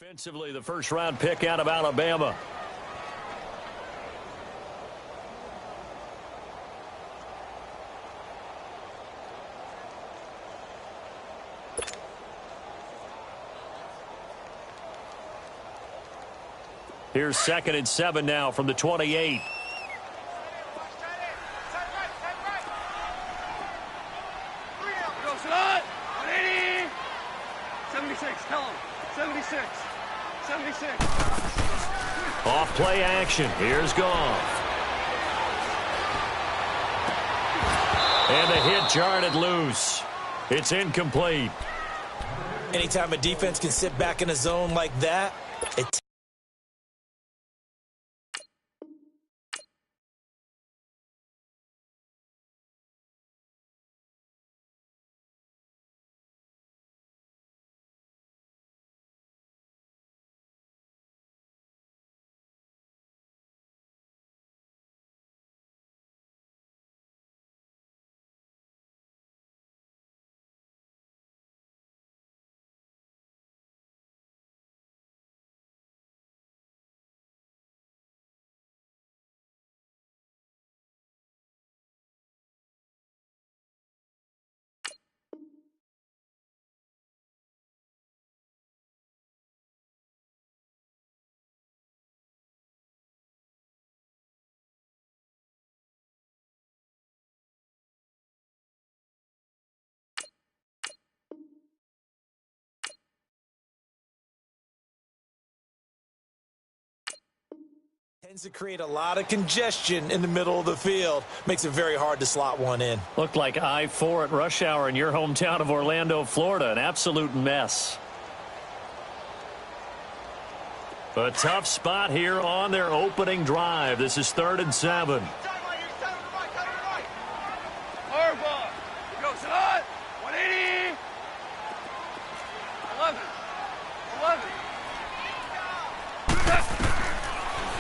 Defensively, the first-round pick out of Alabama. Here's 2nd and 7 now from the 28. Off play action. Here's Goff. And the hit jarred it loose. It's incomplete. Anytime a defense can sit back in a zone like that, it tends to create a lot of congestion in the middle of the field. Makes it very hard to slot one in. Looked like I-4 at rush hour in your hometown of Orlando, Florida. An absolute mess. A tough spot here on their opening drive. This is 3rd and 7.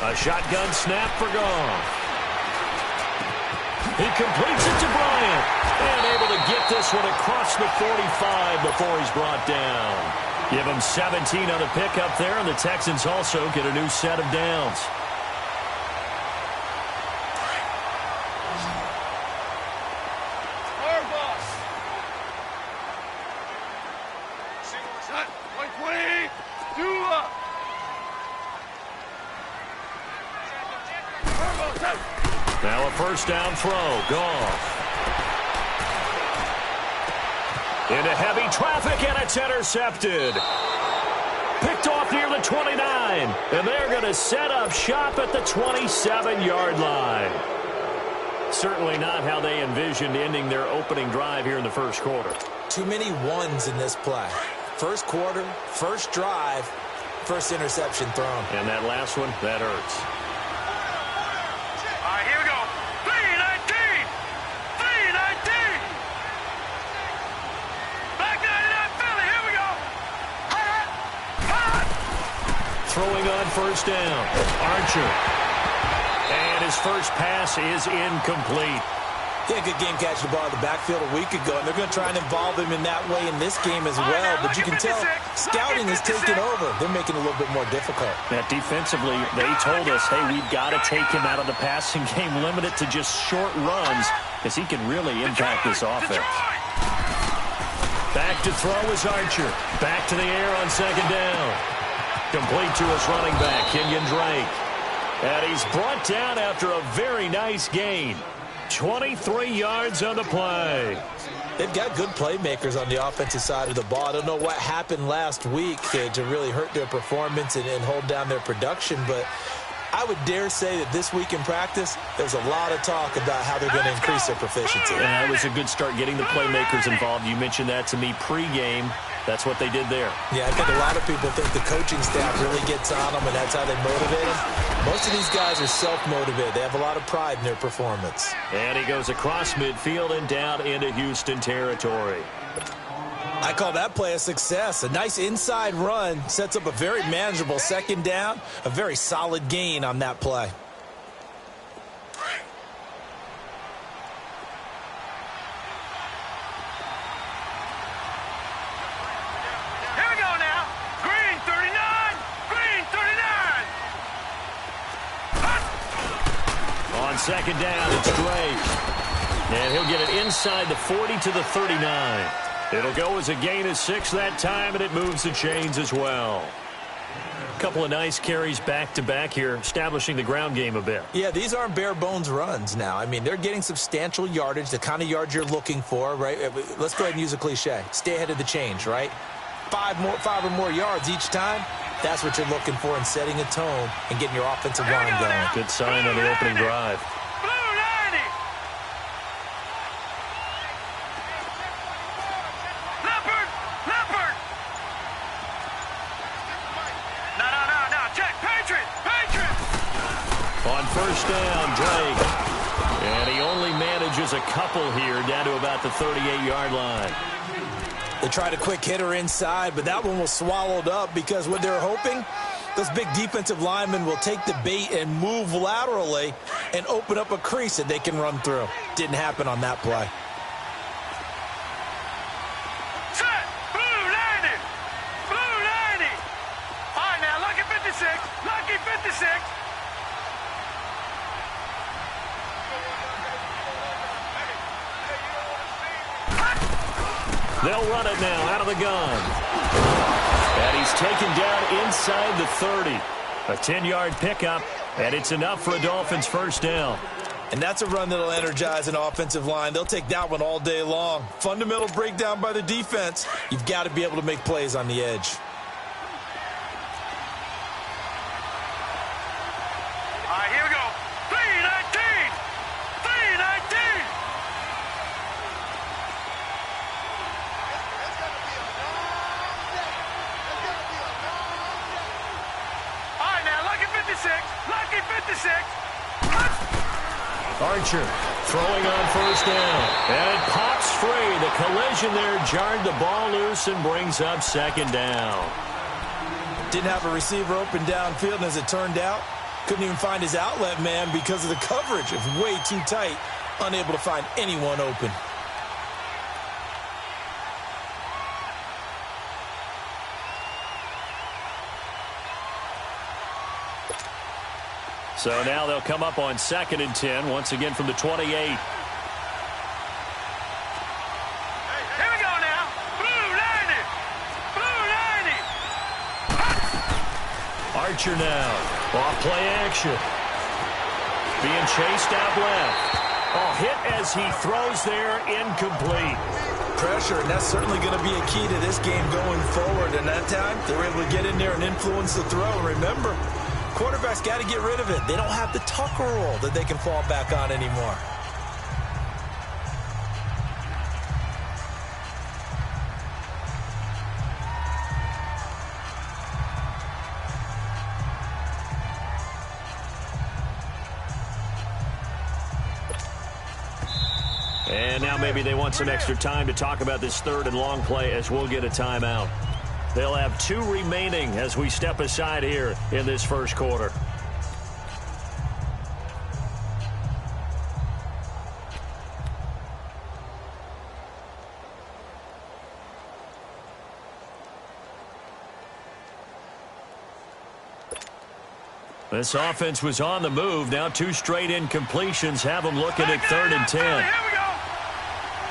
A shotgun snap for Goff. He completes it to Bryant. And able to get this one across the 45 before he's brought down. Give him 17 on the pickup there, and the Texans also get a new set of downs. Now a first down throw. Goff. Into heavy traffic, and it's intercepted. Picked off near the 29. And they're going to set up shop at the 27-yard line. Certainly not how they envisioned ending their opening drive here in the first quarter. Too many ones in this play. First quarter, first drive, first interception thrown. And that last one, that hurts. Throwing on first down, Archer. And his first pass is incomplete. He had a good game catching the ball in the backfield a week ago, and they're going to try and involve him in that way in this game as well. But you can tell scouting is taking over. They're making it a little bit more difficult. That defensively, they told us, hey, we've got to take him out of the passing game, limit it to just short runs, because he can really impact this offense. Back to throw is Archer. Back to the air on second down. Complete to his running back, Kenyon Drake. And he's brought down after a very nice gain. 23 yards on the play. They've got good playmakers on the offensive side of the ball. I don't know what happened last week to really hurt their performance and hold down their production, but I would dare say that this week in practice, there's a lot of talk about how they're going to increase their proficiency. Yeah, it was a good start getting the playmakers involved. You mentioned that to me pregame. That's what they did there. Yeah, I think a lot of people think the coaching staff really gets on them, and that's how they motivate them. Most of these guys are self-motivated. They have a lot of pride in their performance. And he goes across midfield and down into Houston territory. I call that play a success. A nice inside run sets up a very manageable second down, a very solid gain on that play. Here we go now. Green, 39. On second down, it's Drake. And he'll get it inside the 40 to the 39. It'll go as a gain of 6 that time, and it moves the chains as well. A couple of nice carries back-to-back here, establishing the ground game a bit. Yeah, these aren't bare-bones runs now. I mean, they're getting substantial yardage, the kind of yards you're looking for, right? Let's go ahead and use a cliche. Stay ahead of the change, right? 5 or more yards each time. That's what you're looking for in setting a tone and getting your offensive line going. Good sign on the opening drive. On first down, Drake. And he only manages a couple here down to about the 38-yard line. They tried a quick hitter inside, but that one was swallowed up because what they're hoping, those big defensive linemen will take the bait and move laterally and open up a crease that they can run through. Didn't happen on that play. Set! Blue 90! Blue 90! All right, now, lucky 56. Lucky 56. They'll run it now out of the gun. And he's taken down inside the 30. A 10-yard pickup, and it's enough for a Dolphins first down. And that's a run that'll energize an offensive line. They'll take that one all day long. Fundamental breakdown by the defense. You've got to be able to make plays on the edge. All right, here we go. 319! 319! All right, now, lucky 56. Lucky 56. Archer throwing on first down. And it pops free. The collision there jarred the ball loose and brings up second down. Didn't have a receiver open downfield, and as it turned out, couldn't even find his outlet man because of the coverage. It was way too tight, unable to find anyone open. So now they'll come up on 2nd and 10, once again from the 28. Here we go now. Blue 90. Blue 90. Archer now. Off play action. Being chased out left. Oh, hit as he throws there, incomplete. Pressure, and that's certainly going to be a key to this game going forward. And that time, they were able to get in there and influence the throw. Remember, quarterbacks got to get rid of it. They don't have the Tucker rule that they can fall back on anymore. And now maybe they want some extra time to talk about this 3rd and long play as we'll get a timeout. They'll have 2 remaining as we step aside here in this first quarter. This offense was on the move. Now 2 straight incompletions have them looking at 3rd and 10. Here we go.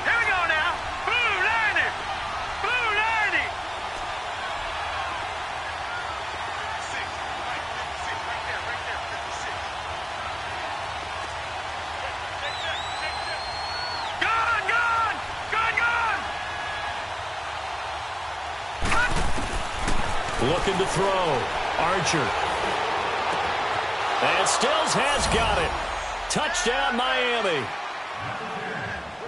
Here we go now. Blue 90. Blue 90. Gone, gone. Gone, gone. Looking to throw. Archer. And Stills has got it. Touchdown, Miami.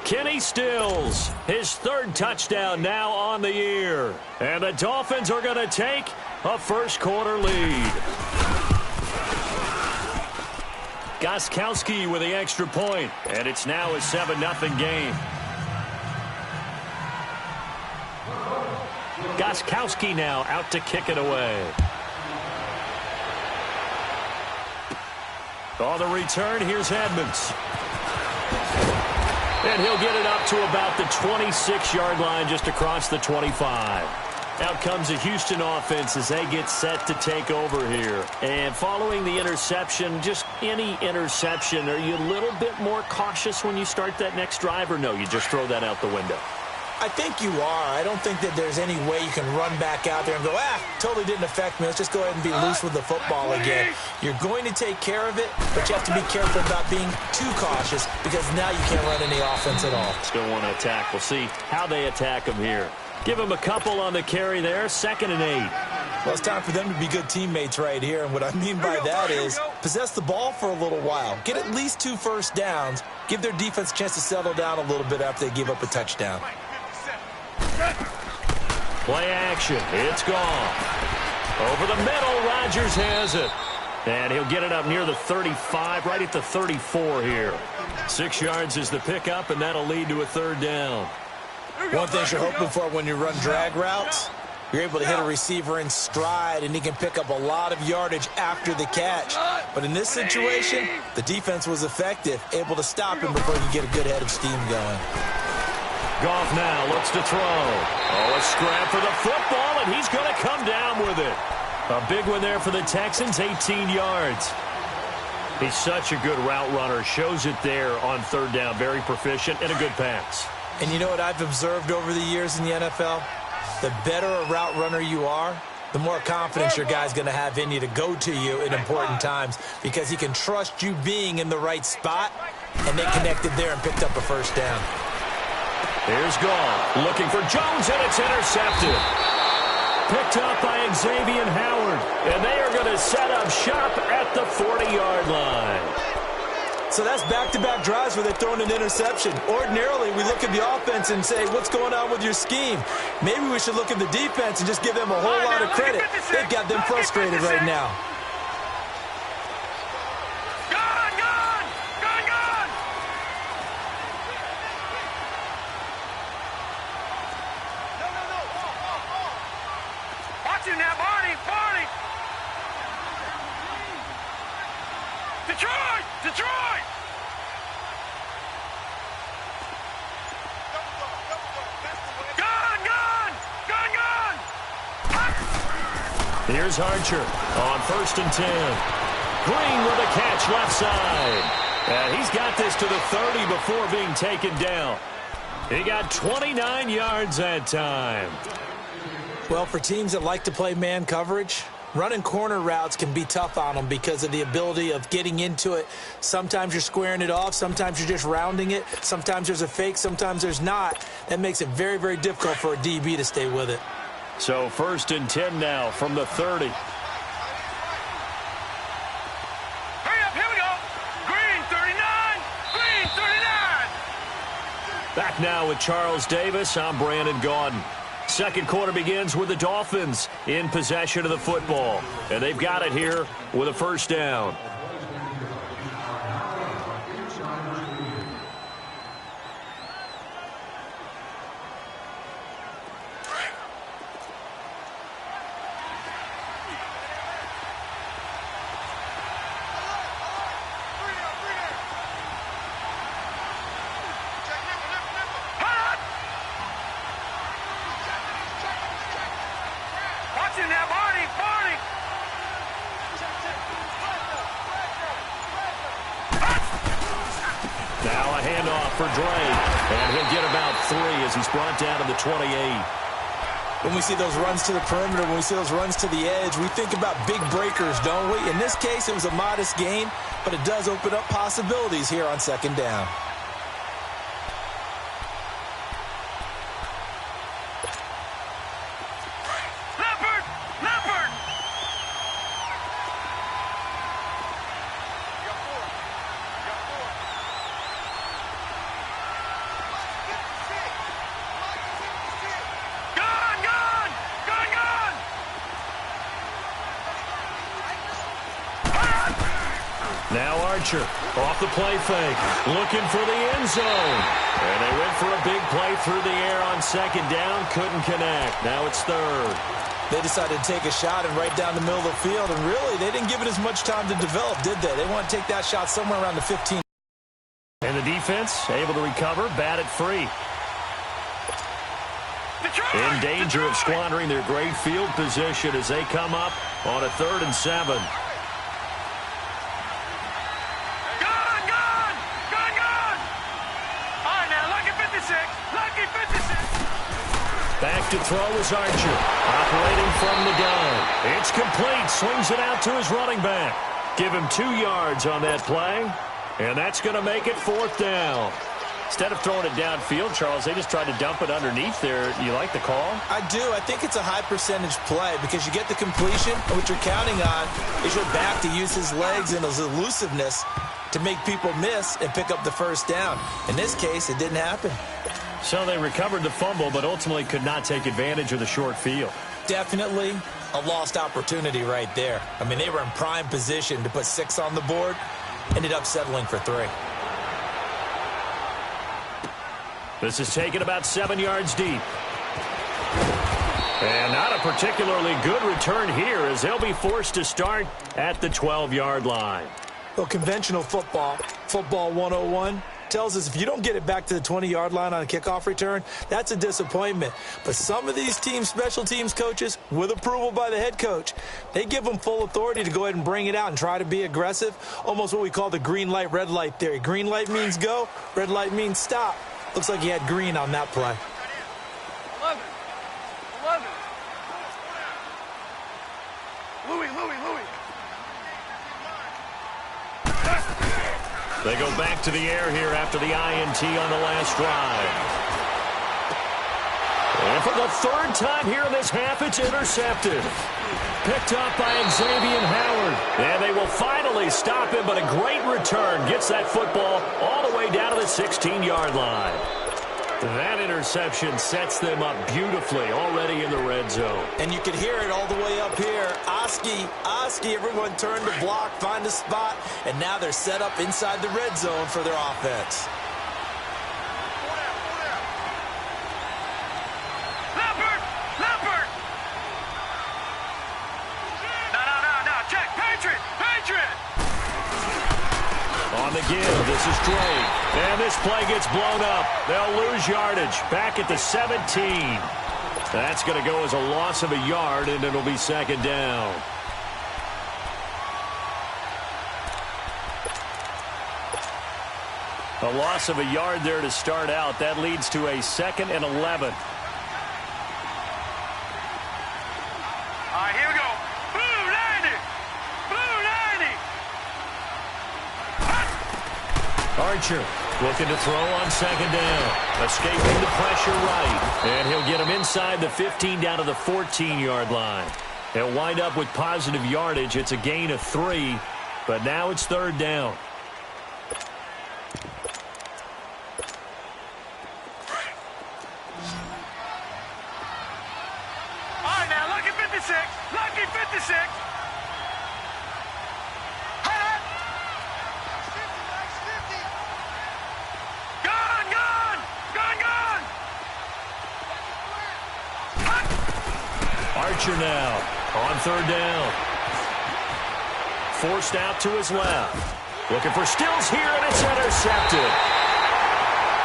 Kenny Stills, his 3rd touchdown now on the year. And the Dolphins are going to take a first quarter lead. Gostkowski with the extra point, and it's now a 7-0 game. Gostkowski now out to kick it away. On the return, here's Edmonds. And he'll get it up to about the 26-yard line, just across the 25. Out comes the Houston offense as they get set to take over here. And following the interception, just any interception, are you a little bit more cautious when you start that next drive, or no, you just throw that out the window? I think you are. I don't think that there's any way you can run back out there and go, totally didn't affect me. Let's just go ahead and be loose with the football again. You're going to take care of it, but you have to be careful about being too cautious because now you can't run any offense at all. Still want to attack. We'll see how they attack him here. Give him a couple on the carry there, 2nd and 8. Well, it's time for them to be good teammates right here, and what I mean by that is possess the ball for a little while. Get at least 2 first downs. Give their defense a chance to settle down a little bit after they give up a touchdown. Play action. It's gone. Over the middle, Rodgers has it. And he'll get it up near the 35, right at the 34 here. 6 yards is the pickup, and that'll lead to a 3rd down. One thing you're hoping for when you run drag routes, you're able to hit a receiver in stride, and he can pick up a lot of yardage after the catch. But in this situation, the defense was effective, able to stop him before he could get a good head of steam going. Goff now looks to throw. Oh, a scrap for the football, and he's going to come down with it. A big one there for the Texans, 18 yards. He's such a good route runner. Shows it there on 3rd down. Very proficient and a good pass. And you know what I've observed over the years in the NFL? The better a route runner you are, the more confidence your guy's going to have in you to go to you in important times because he can trust you being in the right spot, and they connected there and picked up a 1st down. Here's Goff looking for Jones, and it's intercepted. Picked up by Xavier Howard, and they are going to set up shop at the 40-yard line. So that's back-to-back drives where they're throwing an interception. Ordinarily, we look at the offense and say, what's going on with your scheme? Maybe we should look at the defense and just give them a whole lot of credit. They've got them frustrated right now. Watch him now, Barney! Detroit! Detroit! Gun! Here's Archer on 1st and 10. Green with a catch left side. And he's got this to the 30 before being taken down. He got 29 yards that time. Well, for teams that like to play man coverage, running corner routes can be tough on them because of the ability of getting into it. Sometimes you're squaring it off. Sometimes you're just rounding it. Sometimes there's a fake. Sometimes there's not. That makes it very, very difficult for a DB to stay with it. So 1st and 10 now from the 30. Hurry up, here we go. Green 39. Green 39. Back now with Charles Davis. I'm Brandon Gaudin. 2nd quarter begins with the Dolphins in possession of the football. And they've got it here with a 1st down. Watch him now, Barney! Now a handoff for Drake. And he'll get about 3 as he's brought down to the 28. When we see those runs to the perimeter, when we see those runs to the edge, we think about big breakers, don't we? In this case, it was a modest gain, but it does open up possibilities here on 2nd down. Now Archer off the play fake, looking for the end zone. And they went for a big play through the air on 2nd down, couldn't connect. Now it's 3rd. They decided to take a shot and right down the middle of the field, and really, they didn't give it as much time to develop, did they? They want to take that shot somewhere around the 15. And the defense able to recover, bat it free. In danger of squandering their great field position as they come up on a 3rd and 7. Back to throw is Archer, operating from the gun. It's complete, swings it out to his running back. Give him 2 yards on that play, and that's going to make it 4th down. Instead of throwing it downfield, Charles, they just tried to dump it underneath there. You like the call? I do. I think it's a high-percentage play because you get the completion, and what you're counting on is your back to use his legs and his elusiveness to make people miss and pick up the 1st down. In this case, it didn't happen. So they recovered the fumble, but ultimately could not take advantage of the short field. Definitely A lost opportunity right there. I mean, they were in prime position to put 6 on the board. Ended up settling for 3. This is taken about 7 yards deep. And not a particularly good return here as they'll be forced to start at the 12-yard line. Well, conventional football 101, tells us if you don't get it back to the 20-yard line on a kickoff return, that's a disappointment. But some of these teams, special teams coaches, with approval by the head coach, they give them full authority to go ahead and bring it out and try to be aggressive, almost what we call the green light, red light theory. Green light means go, red light means stop. Looks like he had green on that play. 11. Louis. They go back to the air here after the INT on the last drive. And for the 3rd time here in this half, it's intercepted. Picked up by Xavier Howard. And they will finally stop him, but a great return gets that football all the way down to the 16-yard line. That interception sets them up beautifully already in the red zone. And you can hear it all the way up here. Oski, everyone turned to block, find a spot, and now they're set up inside the red zone for their offense. Leopard! No, check, Patriot! On the give, this is Drake. And this play gets blown up. They'll lose yardage back at the 17. That's going to go as a loss of a yard, and it'll be 2nd down. A loss of a yard there to start out. That leads to a 2nd and 11. All right, here we go. Blue 90! Archer looking to throw on 2nd down. Escaping the pressure right. And he'll get him inside the 15 down to the 14-yard line. He'll wind up with positive yardage. It's a gain of 3, but now it's 3rd down. All right, now, lucky 56. Archer now on 3rd down. Forced out to his left. Looking for Stills here, and it's intercepted.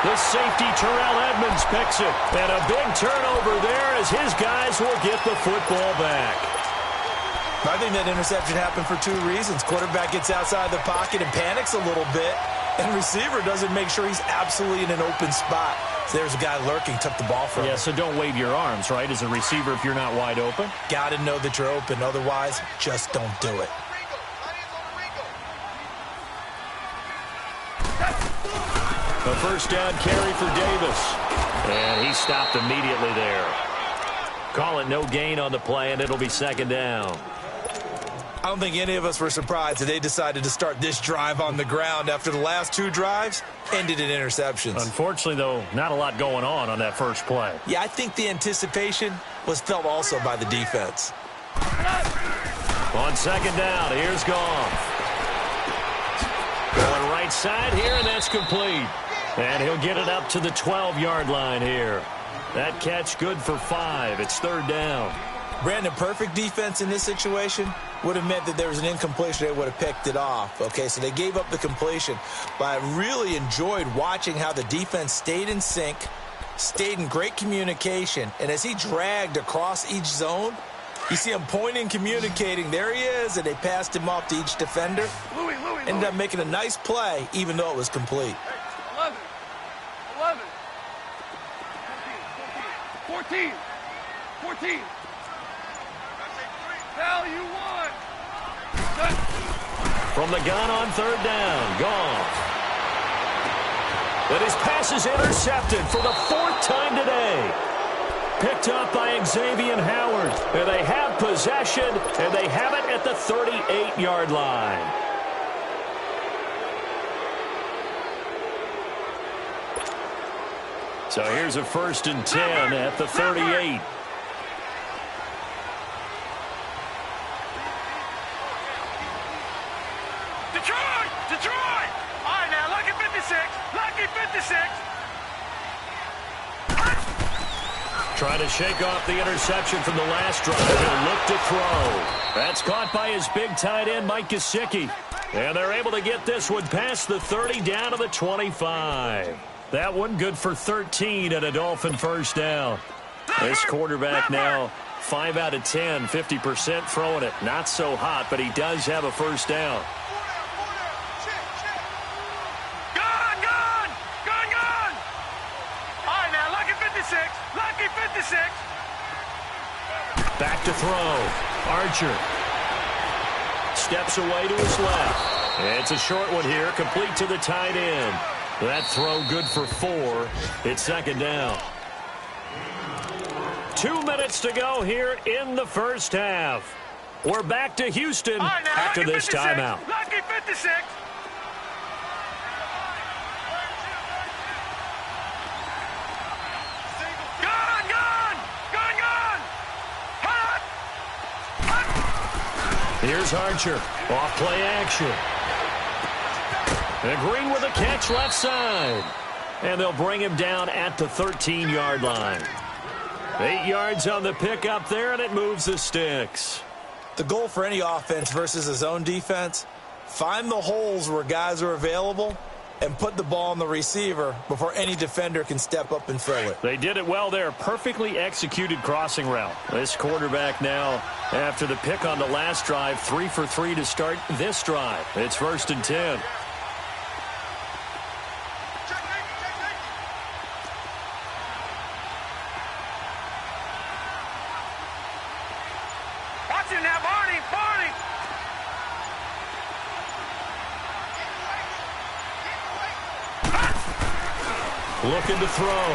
The safety, Terrell Edmonds, picks it. And a big turnover there as his guys will get the football back. I think that interception happened for 2 reasons. Quarterback gets outside the pocket and panics a little bit, and receiver doesn't make sure he's absolutely in an open spot. So there's a guy lurking, took the ball from him. Yeah, so don't wave your arms, right, as a receiver if you're not wide open. Got to know that you're open. Otherwise, just don't do it. A 1st down carry for Davis. And he stopped immediately there. Call it no gain on the play, and it'll be 2nd down. I don't think any of us were surprised that they decided to start this drive on the ground after the last 2 drives ended in interceptions. Unfortunately, though, not a lot going on that first play. Yeah, I think the anticipation was felt also by the defense. On 2nd down, here's Goff. Going right side here, and that's complete. And he'll get it up to the 12-yard line here. That catch good for 5. It's 3rd down. Brandon, perfect defense in this situation would have meant that there was an incompletion. They would have picked it off. Okay, so they gave up the completion. But I really enjoyed watching how the defense stayed in sync, stayed in great communication, and as he dragged across each zone, you see him pointing, communicating. There he is, and they passed him off to each defender. Louis. Ended up making a nice play, even though it was complete. 11. 14. Now you won. From the gun on third down, Goff. But his pass is intercepted for the fourth time today. Picked up by Xavier Howard. And they have possession, and they have it at the 38-yard line. So here's a 1st and 10 at the 38. Detroit! All right, now, lucky 56. Trying to shake off the interception from the last drive. He'll look to throw. That's caught by his big tight end, Mike Gesicki. And they're able to get this one past the 30 down to the 25. That one good for 13 and a Dolphin first down. This quarterback now 5 out of 10, 50% throwing it. Not so hot, but he does have a first down. Lucky 56. Back to throw. Archer steps away to his left. It's a short one here, complete to the tight end. That throw good for 4. It's second down. 2 minutes to go here in the first half. We're back to Houston after this timeout. Lucky 56. Here's Archer. Off play action. And Green with a catch left side. And they'll bring him down at the 13-yard line. 8 yards on the pickup there, and it moves the sticks. The goal for any offense versus a zone defense, find the holes where guys are available and put the ball on the receiver before any defender can step up and fill it. They did it well there. Perfectly executed crossing route. This quarterback now, after the pick on the last drive, 3 for 3 to start this drive. It's 1st and 10. Watch him now, Barney. Looking to throw.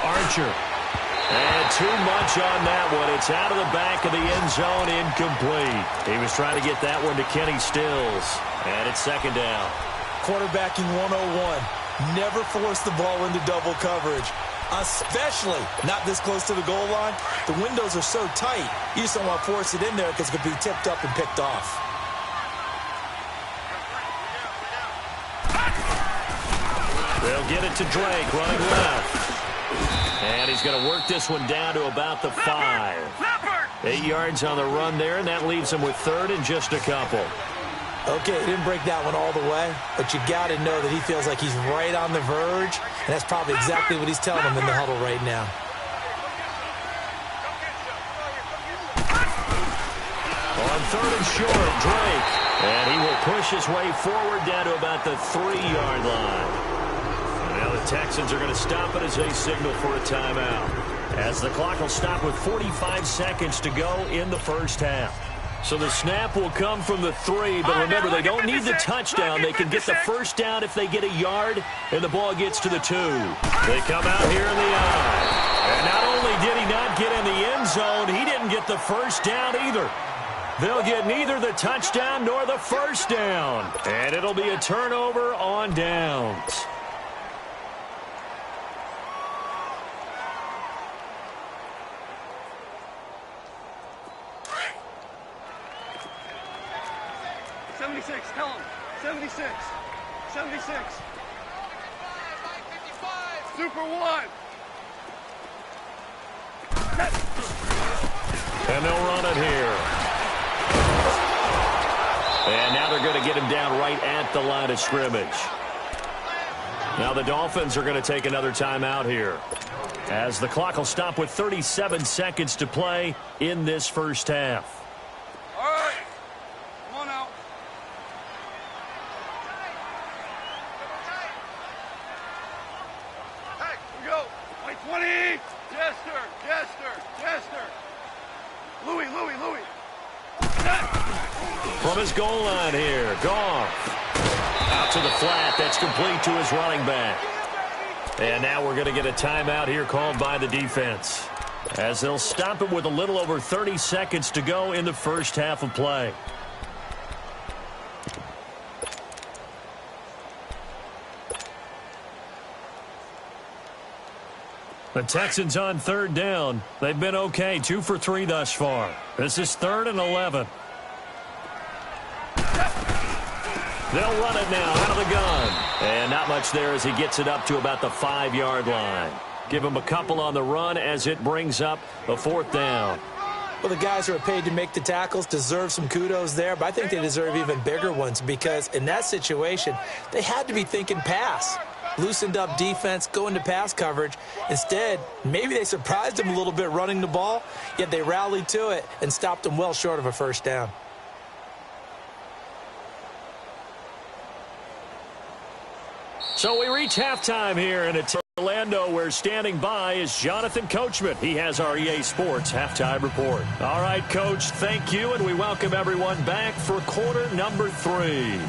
Archer. And too much on that one. It's out of the back of the end zone, incomplete. He was trying to get that one to Kenny Stills. And it's second down. Quarterbacking 101. Never force the ball into double coverage, especially not this close to the goal line. The windows are so tight, you just don't want to force it in there because it could be tipped up and picked off. They'll get it to Drake, running left. And he's going to work this one down to about the 5. 8 yards on the run there, and that leaves him with 3rd and just a couple. Okay, he didn't break that one all the way, but you got to know that he feels like he's right on the verge, and that's probably exactly what he's telling him in the huddle right now. On 3rd and short, Drake. And he will push his way forward down to about the 3-yard line. Now the Texans are going to stop it as they signal for a timeout. As the clock will stop with 45 seconds to go in the first half. So the snap will come from the 3, but remember, they don't need the touchdown. They can get the first down if they get a yard, and the ball gets to the 2. They come out here in the eye. And not only did he not get in the end zone, he didn't get the first down either. They'll get neither the touchdown nor the first down. And it'll be a turnover on downs. Tell him. 76. 76. Super 1. And they'll run it here. And now they're going to get him down right at the line of scrimmage. Now the Dolphins are going to take another timeout here. as the clock will stop with 37 seconds to play in this first half. All right. Come on now. Hey, here we go. White 20. Jester. Louis. From his goal line here, Goff. Out to the flat. That's complete to his running back. And now we're going to get a timeout here called by the defense, as they'll stop it with a little over 30 seconds to go in the first half of play. The Texans on third down. They've been okay, 2 for 3 thus far. This is 3rd and 11. They'll run it now out of the gun. And not much there as he gets it up to about the 5-yard line. Give him a couple on the run as it brings up a 4th down. Well, the guys who are paid to make the tackles deserve some kudos there, but I think they deserve even bigger ones because in that situation, they had to be thinking pass. Loosened up defense, go into pass coverage. Instead, maybe they surprised him a little bit running the ball, yet they rallied to it and stopped him well short of a first down. So we reach halftime here, and it's Orlando, where standing by is Jonathan Coachman. He has our EA Sports Halftime Report. All right, Coach, thank you, and we welcome everyone back for quarter number 3.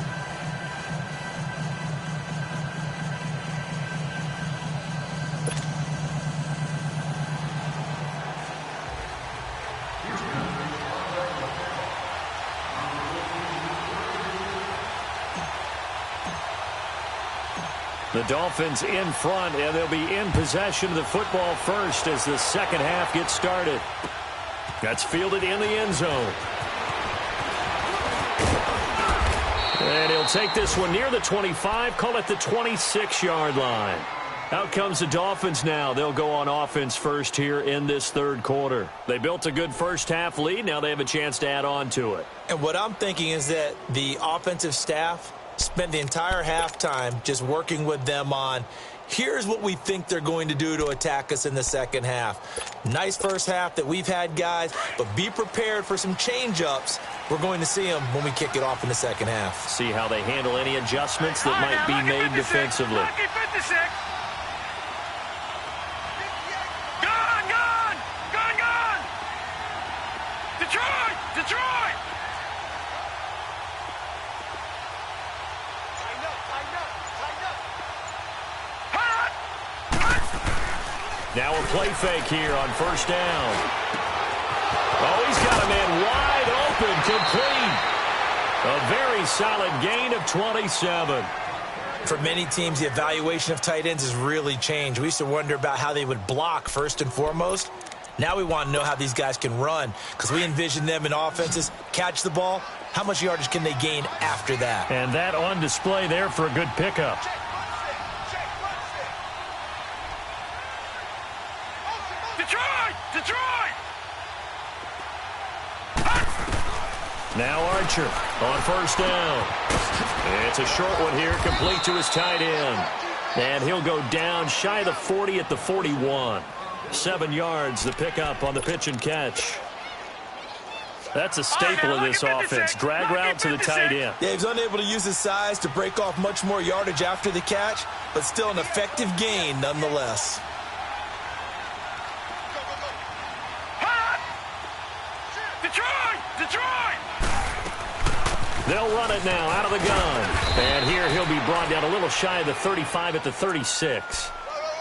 The Dolphins in front, and they'll be in possession of the football first as the second half gets started. That's fielded in the end zone. And he'll take this one near the 25, call it the 26-yard line. Out comes the Dolphins now. They'll go on offense first here in this third quarter. They built a good first half lead. Now they have a chance to add on to it. And what I'm thinking is that the offensive staff spent the entire halftime just working with them on, here's what we think they're going to do to attack us in the second half. Nice first half that we've had, guys, but be prepared for some change-ups. We're going to see them when we kick it off in the second half. See how they handle any adjustments that might be made defensively. Lucky 56. Gone. Detroit. Now a play fake here on first down. Oh, he's got a man wide open, complete. A very solid gain of 27. For many teams, the evaluation of tight ends has really changed. We used to wonder about how they would block first and foremost. Now we want to know how these guys can run because we envision them in offenses, catch the ball. How much yardage can they gain after that? And that on display there for a good pickup. Detroit! Now Archer on first down. It's a short one here, complete to his tight end. And he'll go down shy of the 40 at the 41. 7 yards, the pickup on the pitch and catch. That's a staple of this offense. Drag route to the tight end. Yeah, he's unable to use his size to break off much more yardage after the catch, but still an effective gain nonetheless. Detroit! They'll run it now out of the gun. And here he'll be brought down a little shy of the 35 at the 36.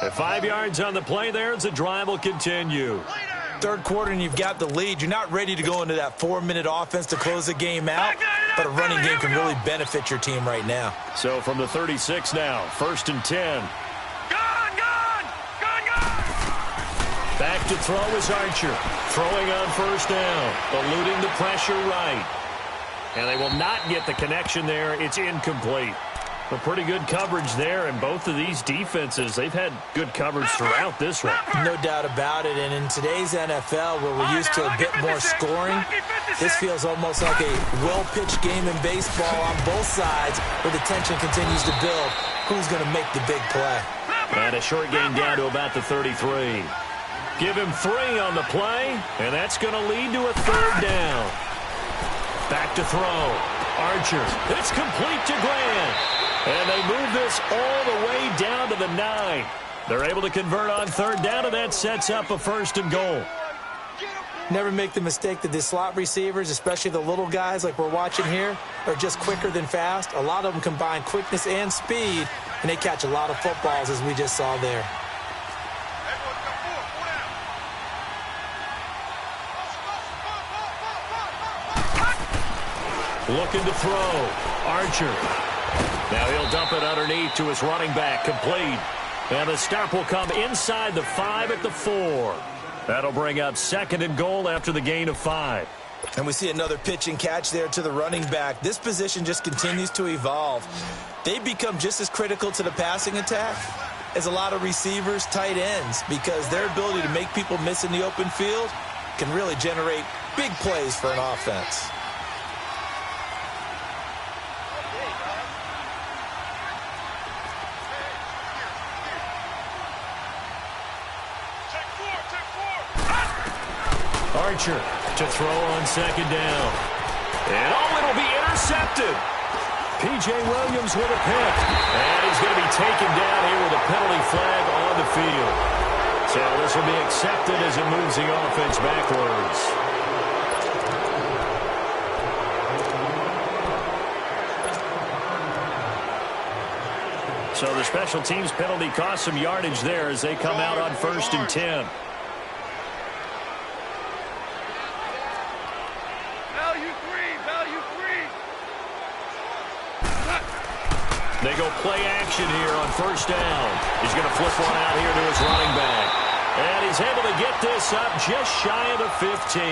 At 5 yards on the play there as the drive will continue. Third quarter and you've got the lead. You're not ready to go into that 4-minute offense to close the game out, but a running game can really benefit your team right now. So from the 36 now, 1st and 10. Gone! Back to throw is Archer. Throwing on first down. Eluding the pressure right. And they will not get the connection there. It's incomplete. But pretty good coverage there, and both of these defenses, they've had good coverage throughout this one. No doubt about it, and in today's NFL, where we're used to a bit more scoring, this feels almost like a well-pitched game in baseball on both sides, where the tension continues to build. Who's going to make the big play? And a short gain down to about the 33. Give him 3 on the play, and that's going to lead to a 3rd down. Back to throw. Archer. It's complete to Grant. And they move this all the way down to the 9. They're able to convert on 3rd down, and that sets up a 1st and goal. Never make the mistake that the slot receivers, especially the little guys like we're watching here, are just quicker than fast. A lot of them combine quickness and speed, and they catch a lot of footballs, as we just saw there. Looking to throw. Archer. Now he'll dump it underneath to his running back. Complete. And the stop will come inside the 5 at the 4. That'll bring up 2nd and goal after the gain of 5. And we see another pitch and catch there to the running back. This position just continues to evolve. They become just as critical to the passing attack as a lot of receivers, tight ends, because their ability to make people miss in the open field can really generate big plays for an offense. Archer to throw on 2nd down. And it'll be intercepted. P.J. Williams with a pick. And he's going to be taken down here with a penalty flag on the field. So this will be accepted as it moves the offense backwards. So the special teams penalty cost some yardage there as they come out on 1st and 10. They go play action here on 1st down. He's going to flip one out here to his running back. And he's able to get this up just shy of the 15.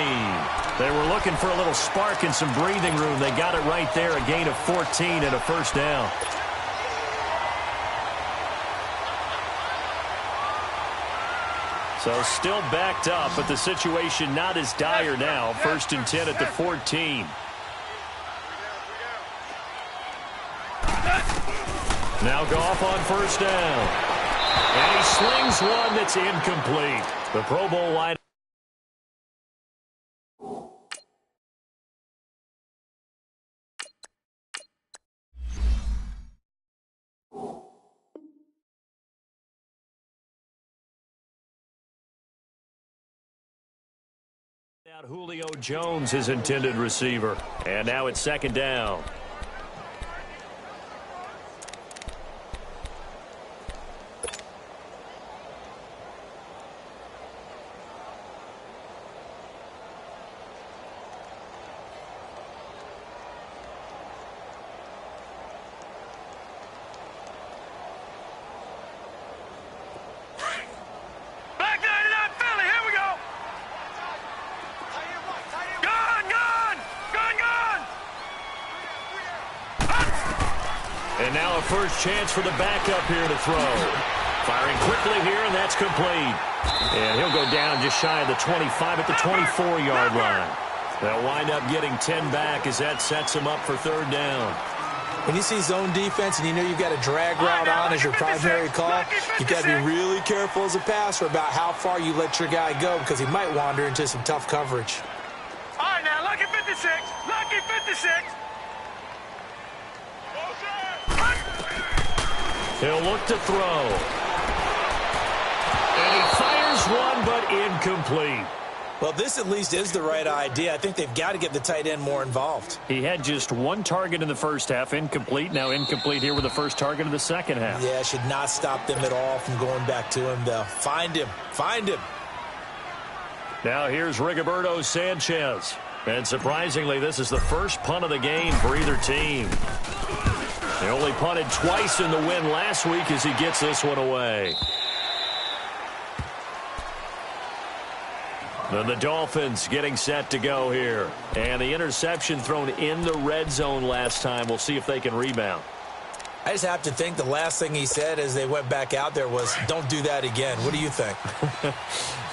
They were looking for a little spark and some breathing room. They got it right there, a gain of 14 and a 1st down. So still backed up, but the situation not as dire now. 1st and 10 at the 14. Now Goff on 1st down. And he slings one that's incomplete. The Pro Bowl line. Julio Jones, his intended receiver. And now it's 2nd down. And now a first chance for the backup here to throw. Firing quickly here, and that's complete. And he'll go down just shy of the 25 at the 24-yard line. They'll wind up getting 10 back as that sets him up for 3rd down. When you see zone defense and you know you've got a drag route on as your primary call, you've got to be really careful as a passer about how far you let your guy go because he might wander into some tough coverage. All right, now, lucky 56. Lucky 56. He'll look to throw. And he fires one, but incomplete. Well, this at least is the right idea. I think they've got to get the tight end more involved. He had just 1 target in the first half, incomplete. Now incomplete here with the first target of the second half. Yeah, should not stop them at all from going back to him, though. Find him. Find him. Now here's Rigoberto Sanchez. And surprisingly, this is the first punt of the game for either team. They only punted twice in the win last week as he gets this one away. Then the Dolphins getting set to go here. And the interception thrown in the red zone last time. We'll see if they can rebound. I just have to think the last thing he said as they went back out there was, don't do that again. What do you think?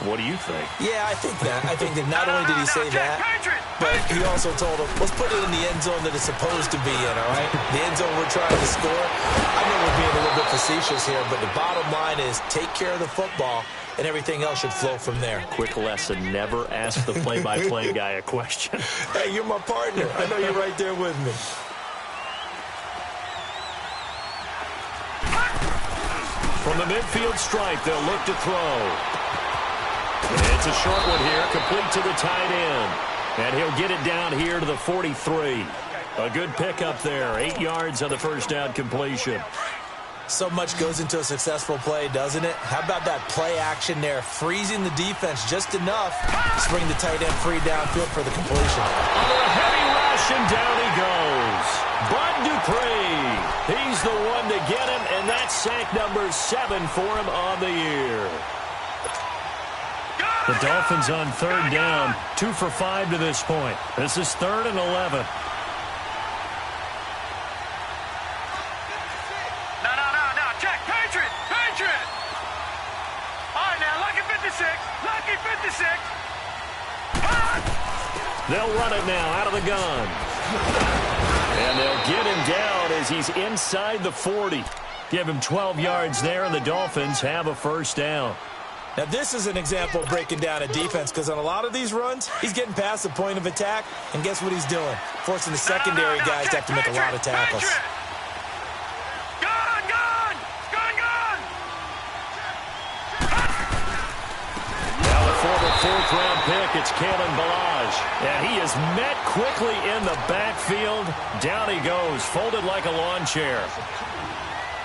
What do you think? Yeah, I think that. I think that not only did he say that, but he also told him, let's put it in the end zone that it's supposed to be in, all right? The end zone we're trying to score. I know we're being a little bit facetious here, but the bottom line is take care of the football, and everything else should flow from there. Quick lesson, never ask the play-by-play guy a question. Hey, you're my partner. I know you're right there with me. From the midfield stripe, they'll look to throw. It's a short one here, complete to the tight end. And he'll get it down here to the 43. A good pickup there, 8 yards on the first down completion. So much goes into a successful play, doesn't it? How about that play action there, freezing the defense just enough to bring the tight end free downfield for the completion. Under a heavy rush, and down he goes. Bud Dupree, he's the one to get him, and that's sack number 7 for him on the year. The Dolphins on third down, 2 for 5 to this point. This is 3rd and 11. No, check, Patriot. All right, now, lucky 56. They'll run it now out of the gun. And they'll get him down as he's inside the 40. Give him 12 yards there, and the Dolphins have a first down. Now, this is an example of breaking down a defense, because on a lot of these runs, he's getting past the point of attack, and guess what he's doing? Forcing the secondary guys to have to make a lot of tackles. Gun! Now the former 4th-round pick, it's Kalen Ballage. And he is met quickly in the backfield. Down he goes, folded like a lawn chair.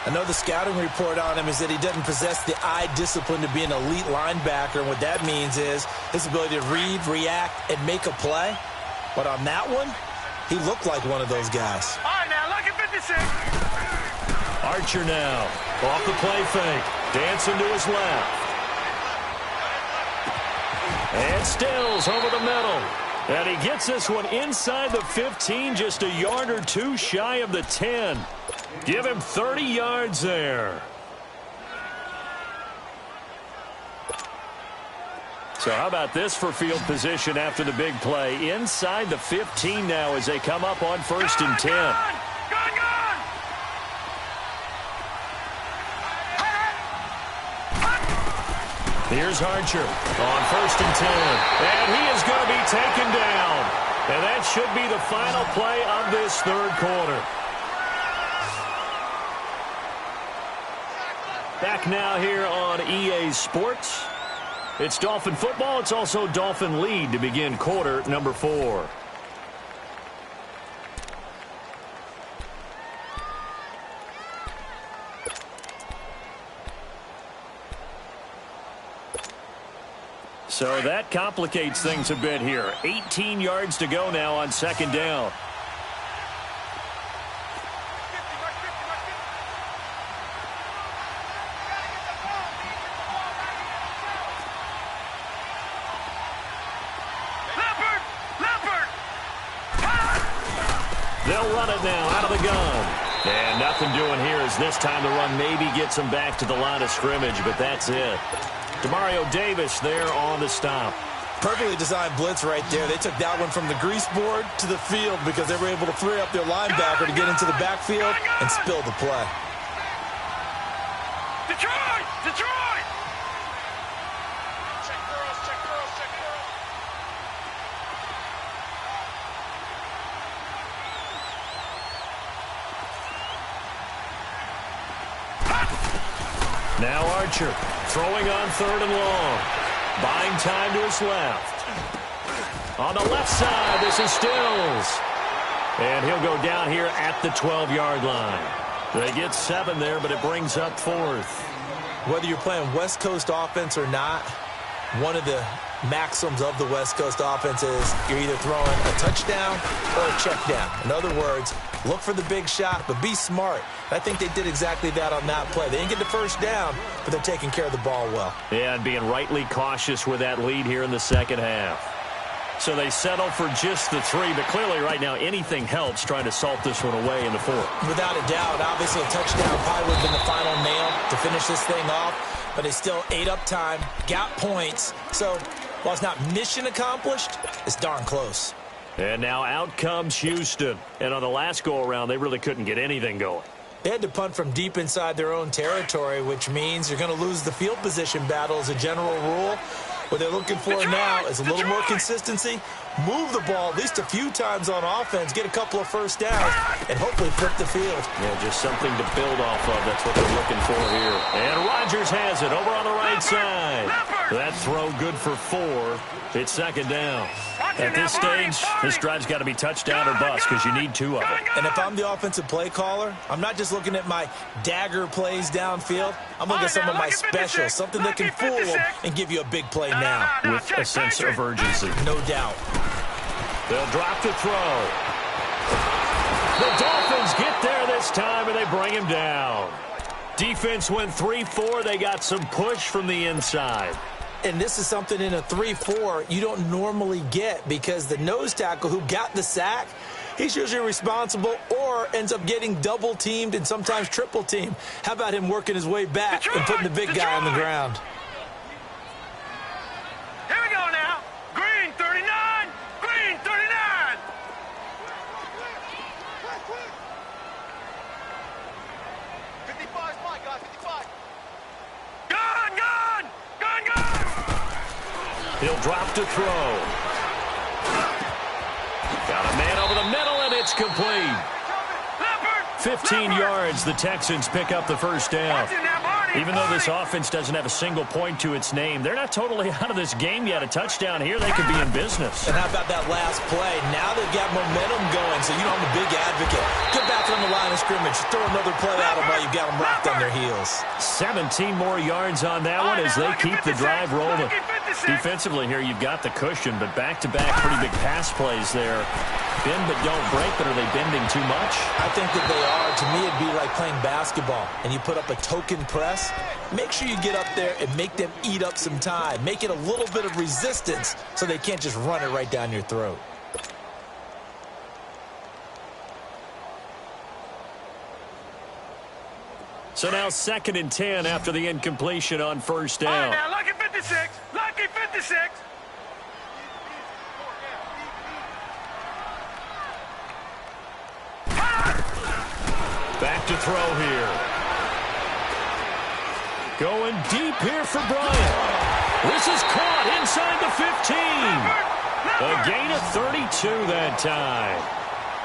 I know the scouting report on him is that he doesn't possess the eye discipline to be an elite linebacker, and what that means is his ability to read, react, and make a play. But on that one, he looked like one of those guys. All right, now, lucky 56. Archer now, off the play fake, dancing to his left. And Stills over the middle. And he gets this one inside the 15, just a yard or two shy of the 10. Give him 30 yards there. So how about this for field position after the big play? Inside the 15 now as they come up on 1st and 10. Gun! Here's Archer on 1st and 10. And he is going to be taken down. And that should be the final play of this 3rd quarter. Back now here on EA Sports. It's Dolphin football. It's also Dolphin lead to begin quarter number 4. So that complicates things a bit here. 18 yards to go now on 2nd down. They'll run it now out of the gun. And nothing doing here as this time the run maybe gets them back to the line of scrimmage, but that's it. Demario Davis there on the stop. Perfectly designed blitz right there. They took that one from the grease board to the field because they were able to free up their linebacker to get into the backfield and spill the play. Detroit! Check girls. Now Archer throwing on 3rd and long. Buying time to his left. On the left side, this is Stills. And he'll go down here at the 12-yard line. They get 7 there, but it brings up 4th. Whether you're playing West Coast offense or not, one of the maxims of the West Coast offense is you're either throwing a touchdown or a check down. In other words, look for the big shot, but be smart. I think they did exactly that on that play. They didn't get the first down, but they're taking care of the ball well. Yeah, and being rightly cautious with that lead here in the second half. So they settle for just the 3, but clearly right now anything helps trying to salt this one away in the 4th. Without a doubt, obviously a touchdown probably would have been the final nail to finish this thing off, but they still ate up time, got points. So while it's not mission accomplished, it's darn close. And now out comes Houston. And on the last go-around, they really couldn't get anything going. They had to punt from deep inside their own territory, which means you're going to lose the field position battle as a general rule. What they're looking for now is a little more consistency, move the ball at least a few times on offense, get a couple of first downs, and hopefully flip the field. Yeah, just something to build off of. That's what they're looking for here. And Rodgers has it over on the right side. That throw good for 4. It's 2nd down. At this stage, this drive's got to be touchdown or bust because you need 2 of them. And if I'm the offensive play caller, I'm not just looking at my dagger plays downfield. I'm looking at some of my specials, something that can fool them and give you a big play now. With a sense of urgency. No doubt. They'll drop the throw. The Dolphins get there this time, and they bring him down. Defense went 3-4. They got some push from the inside. And this is something in a 3-4 you don't normally get because the nose tackle who got the sack, he's usually responsible or ends up getting double-teamed and sometimes triple-teamed. How about him working his way back and putting the big guy on the ground? Here we go now. Green 39. Green 39. He'll drop to throw. Got a man over the middle, and it's complete. 15 yards, the Texans pick up the first down. Even though this offense doesn't have a single point to its name, they're not totally out of this game yet. A touchdown here, they could be in business. And how about that last play? Now they've got momentum going, so you know I'm a big advocate. Get back on the line of scrimmage. Throw another play at them while you've got them locked on their heels. 17 more yards on that one as they keep the drive rolling. Defensively here, you've got the cushion, but back-to-back pretty big pass plays there. Bend but don't break, but are they bending too much? I think that they are. To me, it'd be like playing basketball, and you put up a token press. Make sure you get up there and make them eat up some time. Make it a little bit of resistance so they can't just run it right down your throat. So now 2nd and 10 after the incompletion on first down. All right, now, lucky 56. Lucky 56. Back to throw here. Going deep here for Bryant. This is caught inside the 15. A gain of 32 that time.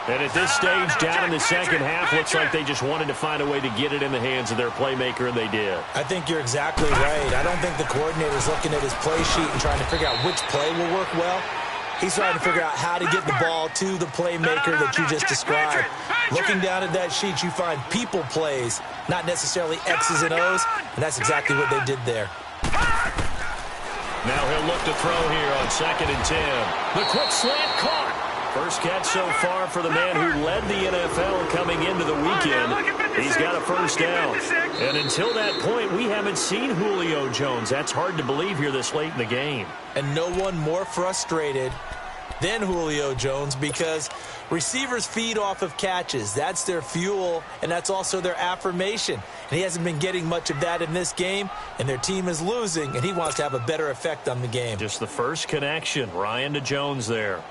And at this stage, down in the second half, looks like they just wanted to find a way to get it in the hands of their playmaker, and they did. I think you're exactly right. I don't think the coordinator's looking at his play sheet and trying to figure out which play will work well. He's trying to figure out how to get the ball to the playmaker that you just described. Looking down at that sheet, you find people plays, not necessarily X's and O's, and that's exactly what they did there. Now he'll look to throw here on 2nd and 10. The quick slant caught. First catch so far for the man who led the NFL coming into the weekend. He's got a first down. And until that point, we haven't seen Julio Jones. That's hard to believe here this late in the game. And no one more frustrated than Julio Jones because receivers feed off of catches. That's their fuel, and that's also their affirmation. And he hasn't been getting much of that in this game, and their team is losing, and he wants to have a better effect on the game. Just the first connection, Ryan to Jones there.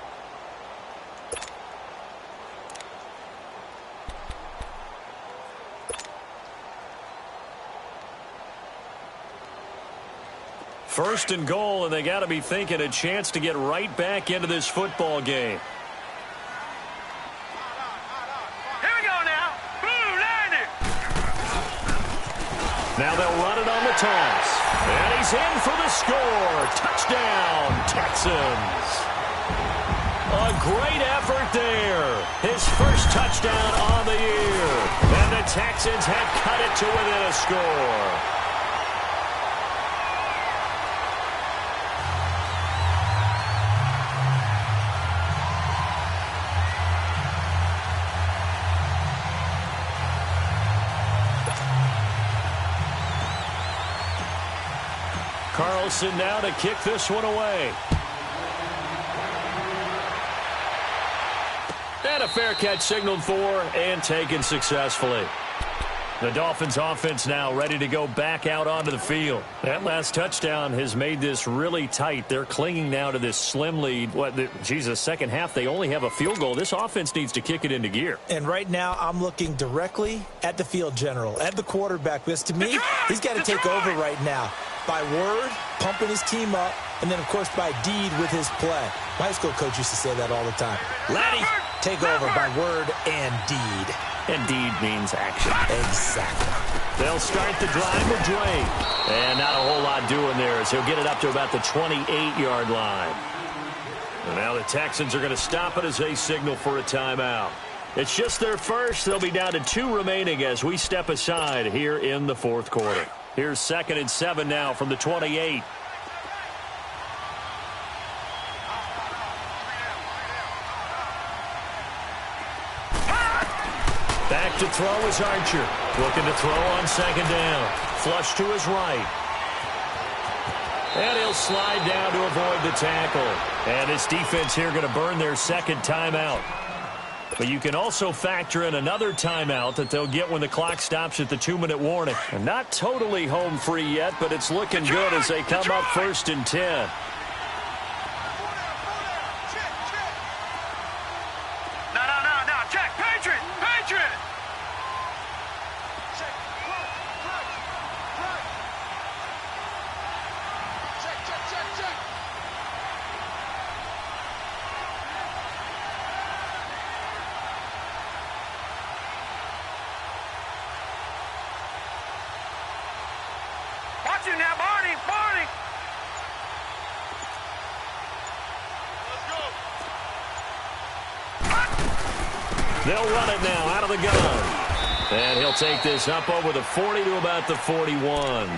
First and goal, and they got to be thinking a chance to get right back into this football game. Here we go now. Blue 90. Now they'll run it on the toss. And he's in for the score. Touchdown, Texans. A great effort there. His first touchdown on the year. And the Texans have cut it to within a score. Carlson now to kick this one away. a fair catch signaled for and taken successfully. The Dolphins offense now ready to go back out onto the field. That last touchdown has made this really tight. They're clinging now to this slim lead. Second half, they only have a field goal. This offense needs to kick it into gear. And right now, I'm looking directly at the field general, at the quarterback. Because to me, he's got to take over right now. By word, pumping his team up, and then, of course, by deed with his play. My high school coach used to say that all the time. Laddie, take over by word and deed. And deed means action. Exactly. They'll start the drive with Drake. And not a whole lot doing there as he'll get it up to about the 28-yard line. And now the Texans are going to stop it as they signal for a timeout. It's just their first. They'll be down to 2 remaining as we step aside here in the fourth quarter. Here's 2nd and 7 now from the 28. Back to throw is Archer. Looking to throw on 2nd down. Flush to his right. And he'll slide down to avoid the tackle. And this defense here going to burn their 2nd timeout. But you can also factor in another timeout that they'll get when the clock stops at the 2-minute warning. And not totally home free yet, but it's looking good as they come up 1st and 10. No. Check. Patriot. Check. Watch him now, Barney. Let's go. They'll run it now out of the gun. And he'll take this up over the 40 to about the 41.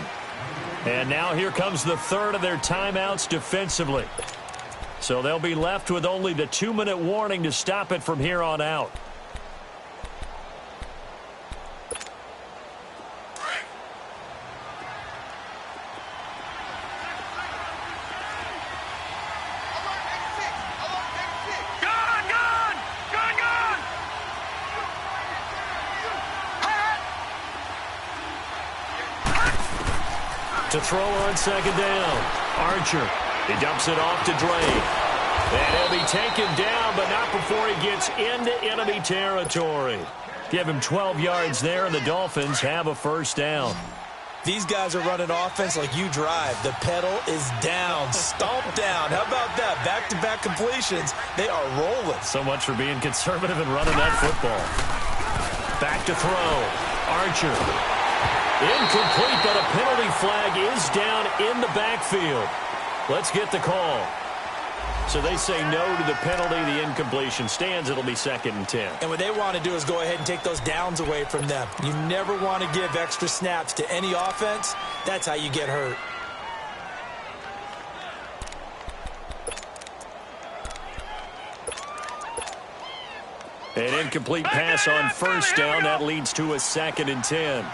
And now here comes the 3rd of their timeouts defensively. So they'll be left with only the 2-minute warning to stop it from here on out. To throw on 2nd down. Archer. He dumps it off to Drake. And he'll be taken down, but not before he gets into enemy territory. Give him 12 yards there, and the Dolphins have a 1st down. These guys are running offense like you drive. The pedal is down, stomped down. How about that? Back-to-back completions. They are rolling. So much for being conservative and running that football. Back to throw. Archer. Incomplete, but a penalty flag is down in the backfield. Let's get the call. So they say no to the penalty. The incompletion stands. It'll be 2nd and 10. And what they want to do is go ahead and take those downs away from them. You never want to give extra snaps to any offense. That's how you get hurt. An incomplete pass on 1st down. That leads to a 2nd and 10.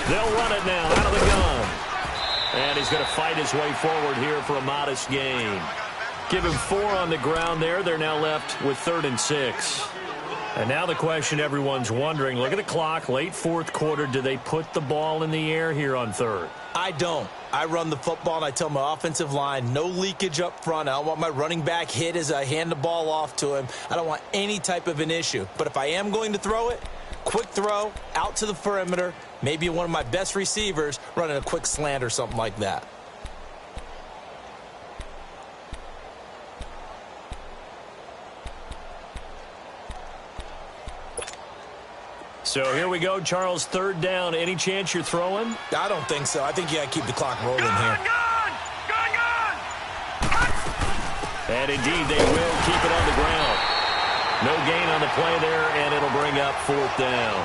They'll run it now out of the gun. And he's going to fight his way forward here for a modest gain. Give him 4 on the ground there. They're now left with 3rd and 6. And now the question everyone's wondering, look at the clock, late 4th quarter. Do they put the ball in the air here on 3rd? I don't. I run the football, and I tell my offensive line, no leakage up front. I don't want my running back hit as I hand the ball off to him. I don't want any type of an issue. But if I am going to throw it, quick throw, out to the perimeter, maybe one of my best receivers running a quick slant or something like that. So here we go, Charles, 3rd down. Any chance you're throwing? I don't think so. I think you got to keep the clock rolling here. Gun! And indeed, they will keep it on the ground. No gain on the play there, and it'll bring up 4th down.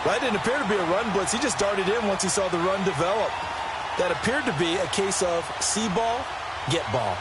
Well, that didn't appear to be a run blitz. He just darted in once he saw the run develop. That appeared to be a case of see ball, get ball.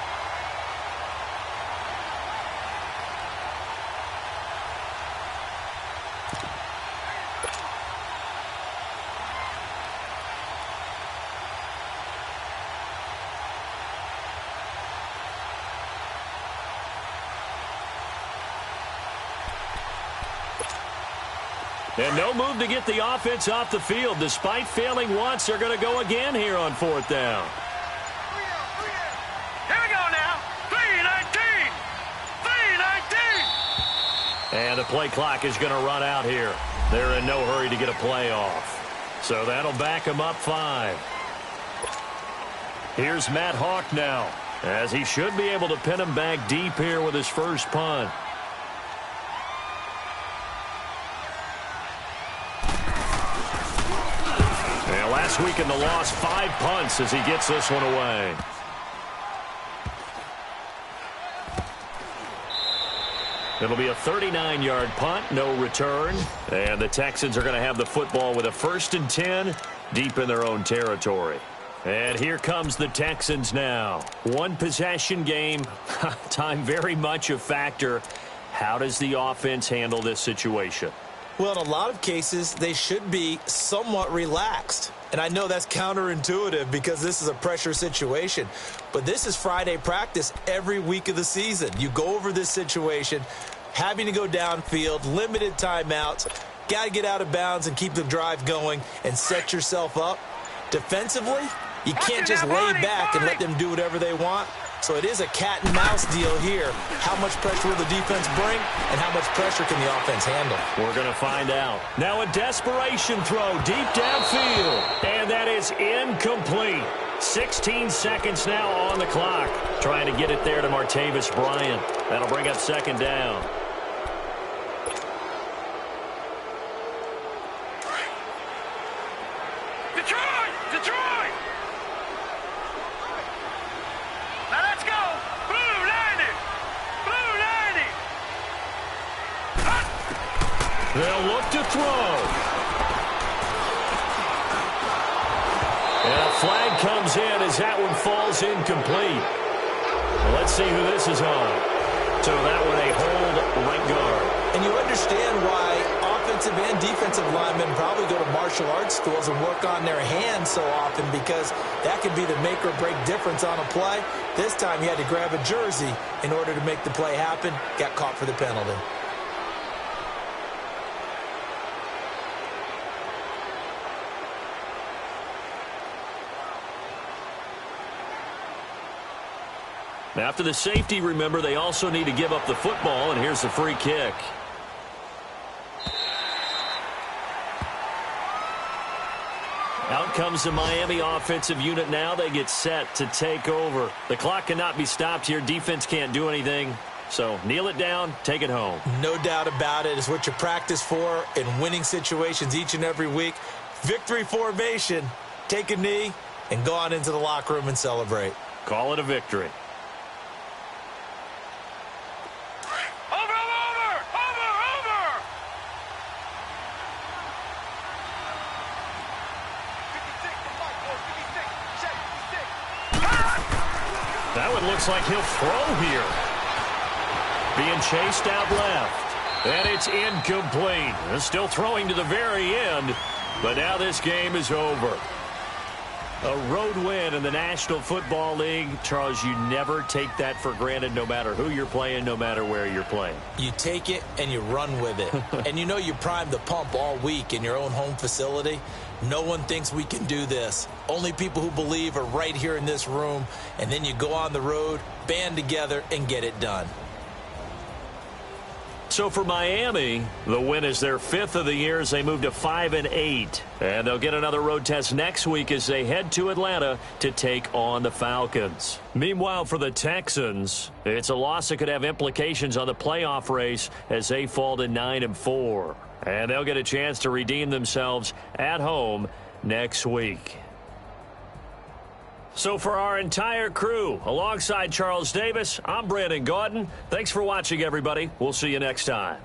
And no move to get the offense off the field. Despite failing once, they're going to go again here on 4th down. Here we go now. 3:19. 3:19. And the play clock is going to run out here. They're in no hurry to get a play off. So that'll back them up 5. Here's Matt Hawk now, as he should be able to pin him back deep here with his first punt. And last week in the loss, 5 punts as he gets this one away. It'll be a 39-yard punt, no return. And the Texans are going to have the football with a 1st and 10 deep in their own territory. And here comes the Texans now. 1 possession game. Time very much a factor. How does the offense handle this situation? Well, in a lot of cases, they should be somewhat relaxed. And I know that's counterintuitive because this is a pressure situation. But this is Friday practice every week of the season. You go over this situation, having to go downfield, limited timeouts, got to get out of bounds and keep the drive going and set yourself up. Defensively, you can't just lay back and let them do whatever they want. So it is a cat and mouse deal here. How much pressure will the defense bring, and how much pressure can the offense handle? We're going to find out. Now a desperation throw deep downfield, and that is incomplete. 16 seconds now on the clock. Trying to get it there to Martavis Bryant. That'll bring up 2nd down. Detroit! Detroit! Now let's go! Blue 90! Blue 90! They'll look to throw. And a flag comes in as that one falls incomplete. Well, let's see who this is on. So that one a hold right guard. And you understand why offensive and defensive linemen probably go to martial arts schools and work on their hands so often, because that could be the make or break difference on a play. This time he had to grab a jersey in order to make the play happen. Got caught for the penalty. After the safety, remember, they also need to give up the football, and here's the free kick. Out comes the Miami offensive unit now. They get set to take over. The clock cannot be stopped here. Defense can't do anything. So kneel it down, take it home. No doubt about it. It's what you practice for in winning situations each and every week. Victory formation. Take a knee and go on into the locker room and celebrate. Call it a victory. That one looks like he'll throw here. Being chased out left. And it's incomplete. Still throwing to the very end. But now this game is over. A road win in the National Football League. Charles, you never take that for granted, no matter who you're playing, no matter where you're playing. You take it and you run with it. And you know you primed the pump all week in your own home facility. No one thinks we can do this. Only people who believe are right here in this room. And then you go on the road, band together, and get it done. So for Miami, the win is their 5th of the year as they move to 5-8. And they'll get another road test next week as they head to Atlanta to take on the Falcons. Meanwhile, for the Texans, it's a loss that could have implications on the playoff race as they fall to 9-4. And they'll get a chance to redeem themselves at home next week. So for our entire crew, alongside Charles Davis, I'm Brandon Gaudin. Thanks for watching, everybody. We'll see you next time.